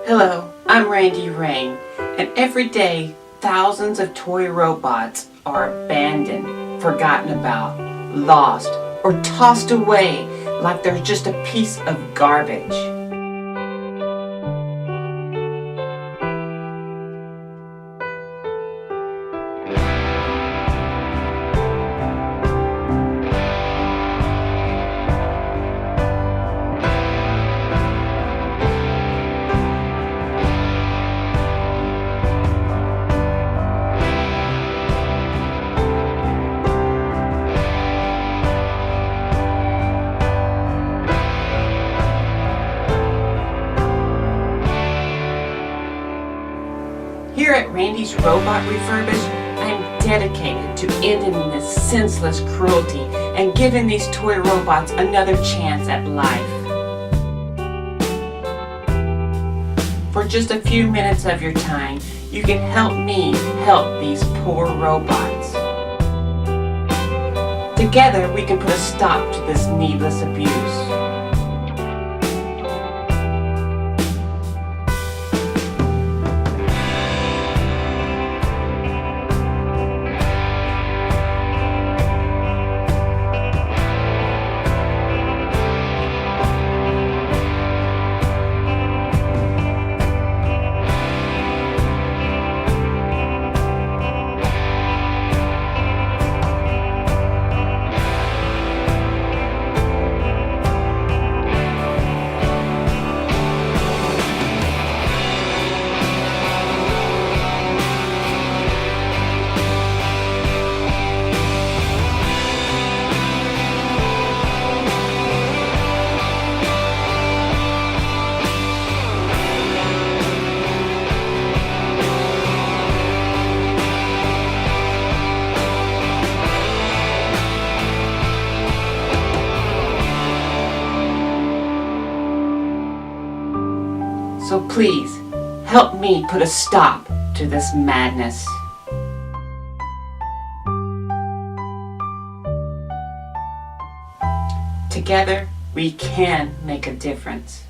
Hello, I'm Randi, and every day thousands of toy robots are abandoned, forgotten about, lost, or tossed away like they're just a piece of garbage. Here at Randi's Robot Refurbish, I am dedicated to ending this senseless cruelty and giving these toy robots another chance at life. For just a few minutes of your time, you can help me help these poor robots. Together, we can put a stop to this needless abuse. So please, help me put a stop to this madness. Together, we can make a difference.